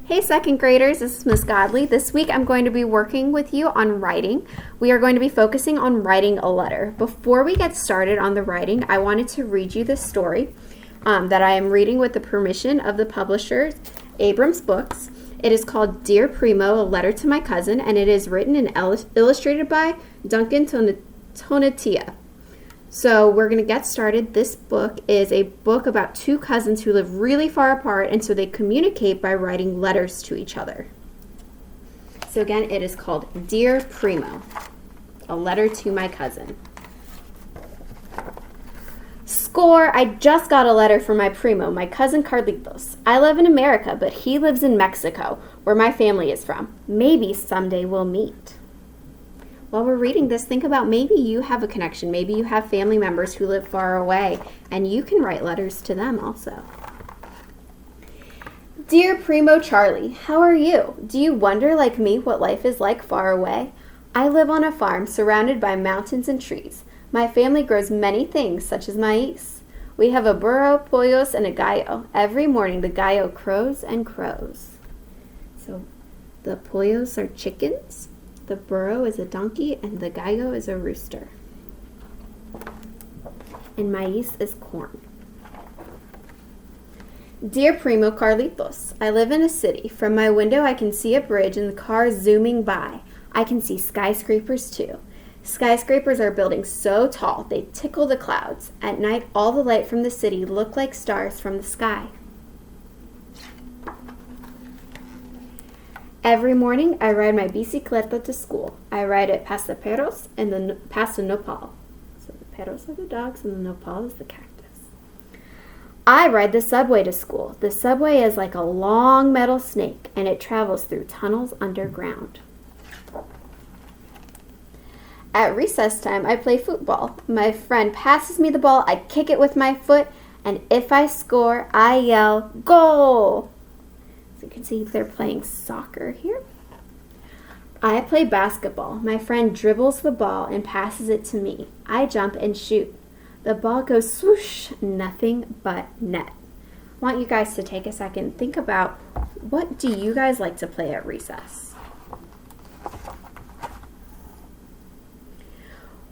Hey second graders, this is Miss Godley. This week I'm going to be working with you on writing. We are going to be focusing on writing a letter. Before we get started on the writing, I wanted to read you this story that I am reading with the permission of the publisher, Abrams Books. It is called Dear Primo, A Letter to My Cousin, and it is written and illustrated by Duncan Tonatia. So we're going to get started. This book is a book about two cousins who live really far apart, and so they communicate by writing letters to each other. So again, it is called Dear Primo, A Letter to My Cousin. Score! I just got a letter from my primo, my cousin Carlitos. I live in America, but he lives in Mexico, where my family is from. Maybe someday we'll meet. While we're reading this, think about maybe you have a connection. Maybe you have family members who live far away, and you can write letters to them also. Dear Primo Charlie, how are you? Do you wonder, like me, what life is like far away? I live on a farm surrounded by mountains and trees. My family grows many things, such as maize. We have a burro, pollos, and a gallo. Every morning, the gallo crows and crows. So the pollos are chickens. The burro is a donkey, and the gallo is a rooster. And maize is corn. Dear Primo Carlitos, I live in a city. From my window, I can see a bridge and the cars zooming by. I can see skyscrapers, too. Skyscrapers are building so tall, they tickle the clouds. At night, all the light from the city look like stars from the sky. Every morning, I ride my bicicleta to school. I ride it past the perros and past the nopal. So the perros are the dogs and the nopal is the cactus. I ride the subway to school. The subway is like a long metal snake, and it travels through tunnels underground. At recess time, I play football. My friend passes me the ball, I kick it with my foot, and if I score, I yell, "Goal!" You can see they're playing soccer here. I play basketball. My friend dribbles the ball and passes it to me. I jump and shoot. The ball goes swoosh, nothing but net. I want you guys to take a second and think about, what do you guys like to play at recess?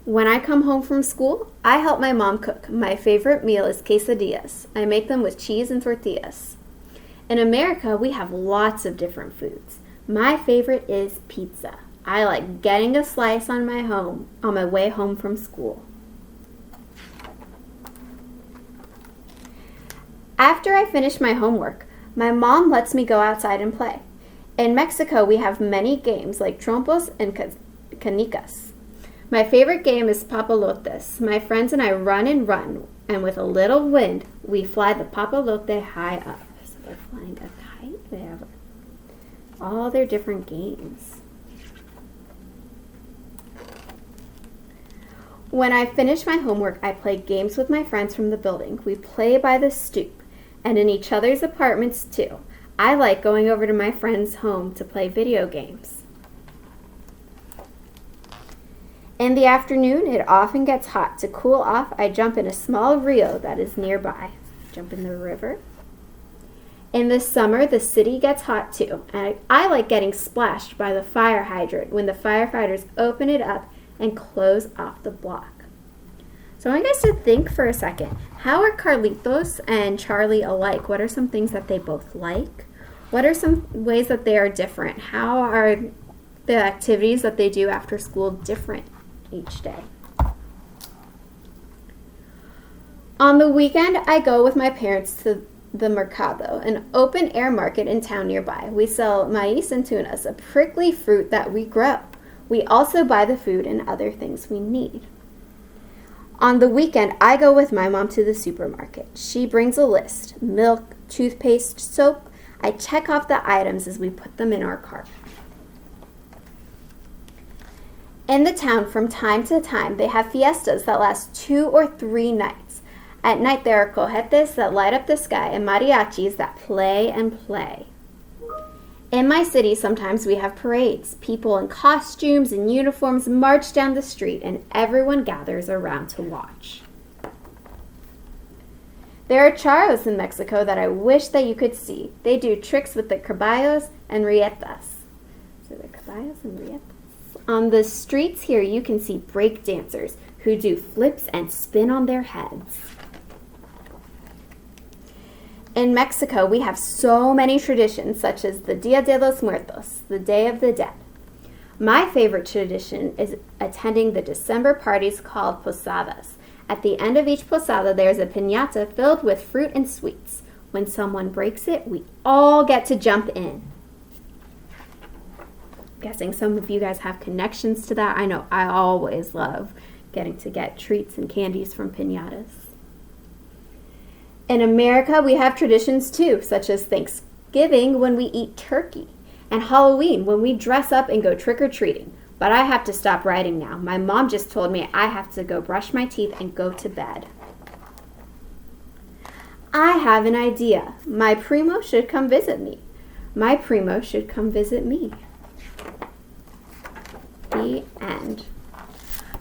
When I come home from school, I help my mom cook. My favorite meal is quesadillas. I make them with cheese and tortillas. In America, we have lots of different foods. My favorite is pizza. I like getting a slice on my way home from school. After I finish my homework, my mom lets me go outside and play. In Mexico, we have many games like trompos and canicas. My favorite game is papalotes. My friends and I run, and with a little wind, we fly the papalote high up. They're flying a kite. They have all their different games. When I finish my homework, I play games with my friends from the building. We play by the stoop and in each other's apartments too. I like going over to my friend's home to play video games. In the afternoon, it often gets hot. To cool off, I jump in a small rio that is nearby. Jump in the river. In the summer, the city gets hot too, and I like getting splashed by the fire hydrant when the firefighters open it up and close off the block. So I want you guys to think for a second. How are Carlitos and Charlie alike? What are some things that they both like? What are some ways that they are different? How are the activities that they do after school different each day? On the weekend, I go with my parents to the mercado, an open-air market in town nearby. We sell maize and tunas, a prickly fruit that we grow. We also buy the food and other things we need. On the weekend, I go with my mom to the supermarket. She brings a list: milk, toothpaste, soap. I check off the items as we put them in our cart. In the town, from time to time, they have fiestas that last 2 or 3 nights. At night, there are cohetes that light up the sky and mariachis that play and play. In my city, sometimes we have parades. People in costumes and uniforms march down the street, and everyone gathers around to watch. There are charros in Mexico that I wish that you could see. They do tricks with the caballos and rietas. So the caballos and rietas. On the streets here, you can see break dancers who do flips and spin on their heads. In Mexico, we have so many traditions, such as the Dia de los Muertos, the Day of the Dead. My favorite tradition is attending the December parties called posadas. At the end of each posada, there's a piñata filled with fruit and sweets. When someone breaks it, we all get to jump in. I'm guessing some of you guys have connections to that. I know I always love getting to get treats and candies from piñatas. In America, we have traditions too, such as Thanksgiving when we eat turkey, and Halloween when we dress up and go trick-or-treating. But I have to stop writing now. My mom just told me I have to go brush my teeth and go to bed. I have an idea. My Primo should come visit me. My Primo should come visit me. The end.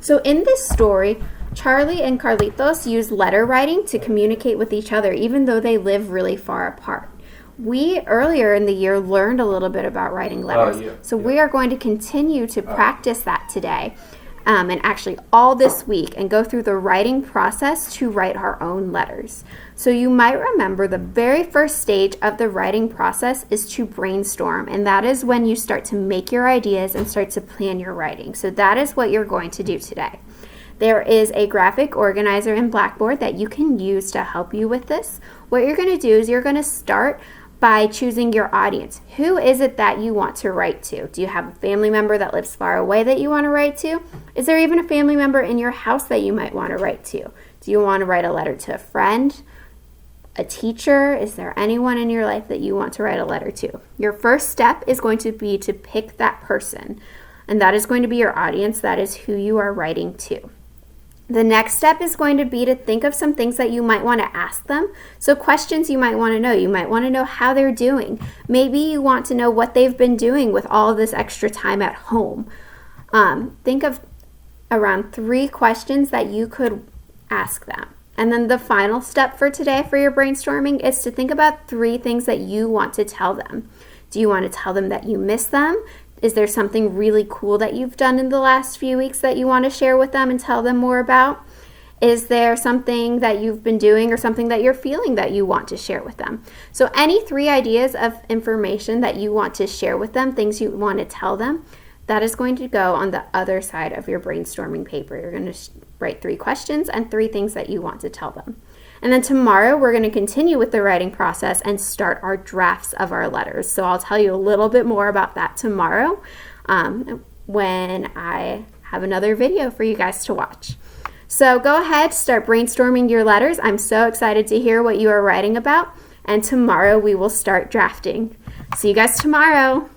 So in this story, Charlie and Carlitos use letter writing to communicate with each other, even though they live really far apart. We, earlier in the year, learned a little bit about writing letters. So we are going to continue to practice that today, and actually all this week, and go through the writing process to write our own letters. So you might remember the very first stage of the writing process is to brainstorm, and that is when you start to make your ideas and start to plan your writing. So that is what you're going to do today. There is a graphic organizer in Blackboard that you can use to help you with this. What you're going to do is you're going to start by choosing your audience. Who is it that you want to write to? Do you have a family member that lives far away that you want to write to? Is there even a family member in your house that you might want to write to? Do you want to write a letter to a friend, a teacher? Is there anyone in your life that you want to write a letter to? Your first step is going to be to pick that person, and that is going to be your audience. That is who you are writing to. The next step is going to be to think of some things that you might want to ask them. So questions you might want to know. You might want to know how they're doing. Maybe you want to know what they've been doing with all of this extra time at home. Think of around 3 questions that you could ask them. And then the final step for today for your brainstorming is to think about 3 things that you want to tell them. Do you want to tell them that you miss them? Is there something really cool that you've done in the last few weeks that you want to share with them and tell them more about? Is there something that you've been doing or something that you're feeling that you want to share with them? So any 3 ideas of information that you want to share with them, things you want to tell them, that is going to go on the other side of your brainstorming paper. You're going to write 3 questions and 3 things that you want to tell them. And then tomorrow we're going to continue with the writing process and start our drafts of our letters. So I'll tell you a little bit more about that tomorrow when I have another video for you guys to watch. So go ahead, start brainstorming your letters. I'm so excited to hear what you are writing about. And tomorrow we will start drafting. See you guys tomorrow.